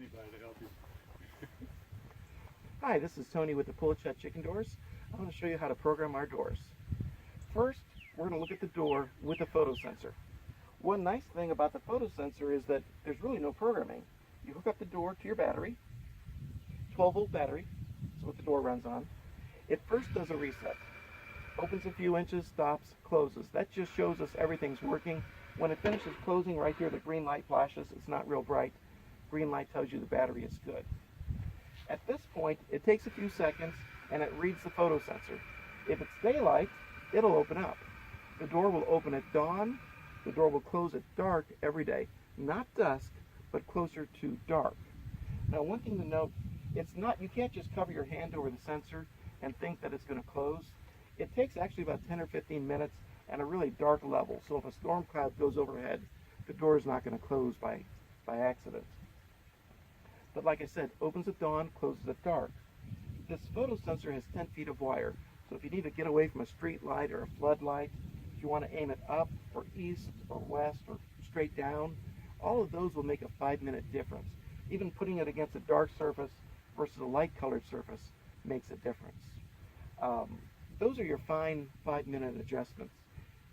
anybody to help you. Hi, this is Tony with the Pullet-Shut Chicken Doors. I'm going to show you how to program our doors. First, we're going to look at the door with a photo sensor. One nice thing about the photo sensor is that there's really no programming. You hook up the door to your battery, 12-volt battery, that's what the door runs on. It first does a reset. Opens a few inches, stops, closes. That just shows us everything's working. When it finishes closing, right here the green light flashes. It's not real bright. Green light tells you the battery is good. At this point, it takes a few seconds and it reads the photo sensor. If it's daylight, it'll open up. The door will open at dawn. The door will close at dark every day. Not dusk, but closer to dark. Now, one thing to note, you can't just cover your hand over the sensor and think that it's going to close. It takes actually about 10 or 15 minutes and a really dark level. So if a storm cloud goes overhead, the door is not going to close by accident. But like I said, opens at dawn, closes at dark. This photo sensor has 10 feet of wire. So if you need to get away from a street light or a floodlight, if you want to aim it up or east or west or straight down, all of those will make a 5-minute difference. Even putting it against a dark surface versus a light-colored surface makes a difference. Those are your fine 5-minute adjustments.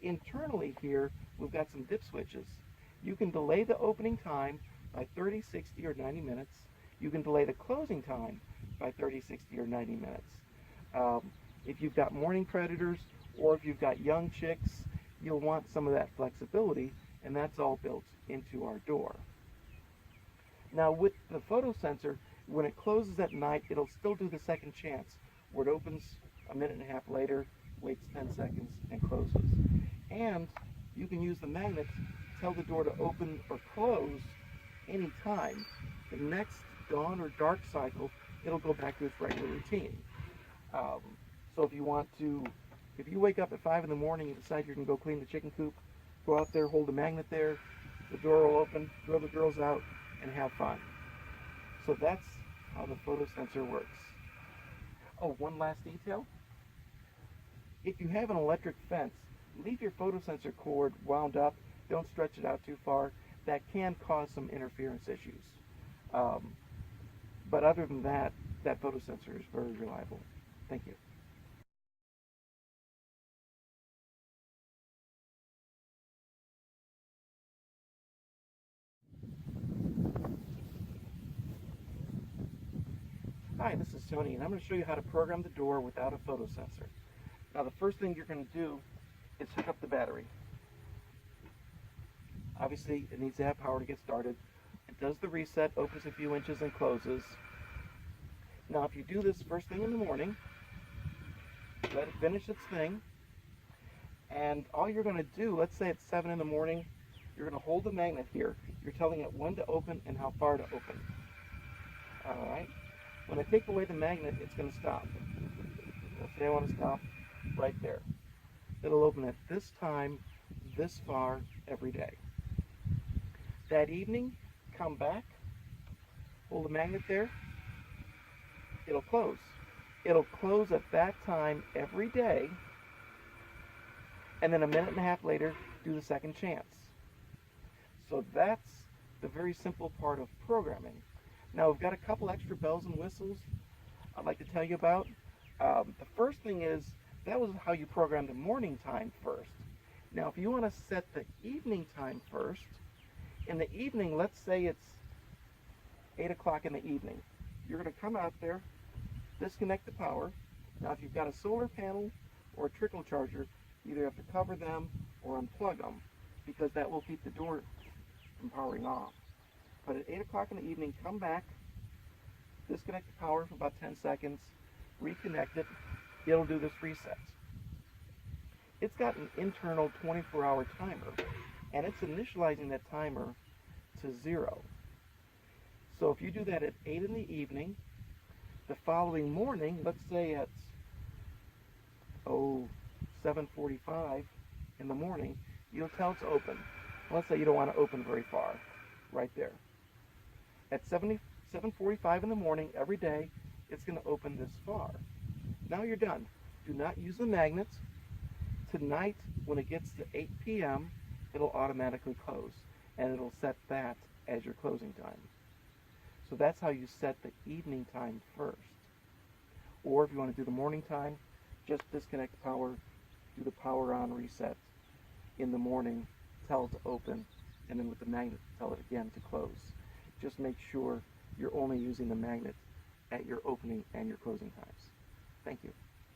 Internally here, we've got some dip switches. You can delay the opening time by 30, 60, or 90 minutes. You can delay the closing time by 30, 60, or 90 minutes. If you've got morning predators or if you've got young chicks, you'll want some of that flexibility, and that's all built into our door. Now with the photo sensor, when it closes at night, it'll still do the second chance, where it opens a minute and a half later, waits 10 seconds, and closes. And you can use the magnet to tell the door to open or close any time. The next dawn or dark cycle, it'll go back to its regular routine. So if you wake up at 5 in the morning and decide you're going to go clean the chicken coop, go out there, hold the magnet there, the door will open, throw the girls out, and have fun. So that's how the photo sensor works. Oh, one last detail. If you have an electric fence, leave your photo sensor cord wound up. Don't stretch it out too far. That can cause some interference issues. But other than that, that photo sensor is very reliable. Thank you. Hi, this is Tony, and I'm going to show you how to program the door without a photo sensor. Now, the first thing you're going to do is hook up the battery. Obviously, it needs to have power to get started. It does the reset, opens a few inches, and closes. Now, if you do this first thing in the morning, let it finish its thing, and all you're going to do, let's say it's 7 in the morning, you're going to hold the magnet here. You're telling it when to open and how far to open. All right? When I take away the magnet, it's going to stop. Let's say I want to stop right there. It'll open at this time, this far, every day. That evening, come back, hold the magnet there, it'll close. It'll close at that time every day, and then a minute and a half later, do the second chance. So that's the very simple part of programming. Now, we've got a couple extra bells and whistles I'd like to tell you about. The first thing is, that was how you program the morning time first. Now, if you want to set the evening time first, in the evening, let's say it's 8 o'clock in the evening. You're going to come out there, disconnect the power. Now, if you've got a solar panel or a trickle charger, you either have to cover them or unplug them, because that will keep the door from powering off. But at 8 o'clock in the evening, come back, disconnect the power for about 10 seconds, reconnect it, it'll do this reset. It's got an internal 24-hour timer, and it's initializing that timer to 0. So if you do that at 8 in the evening, the following morning, let's say it's 7:45 in the morning, you'll tell it to open. Let's say you don't want to open very far, right there. At 7:45 in the morning every day, it's going to open this far. Now you're done. Do not use the magnet. Tonight, when it gets to 8 p.m., it'll automatically close, and it'll set that as your closing time. So So that's how you set the evening time first. Or if you want to do the morning time, just disconnect the power, do the power on reset in the morning, tell it to open, and then with the magnet tell it again to close. Just make sure you're only using the magnet at your opening and your closing times. Thank you.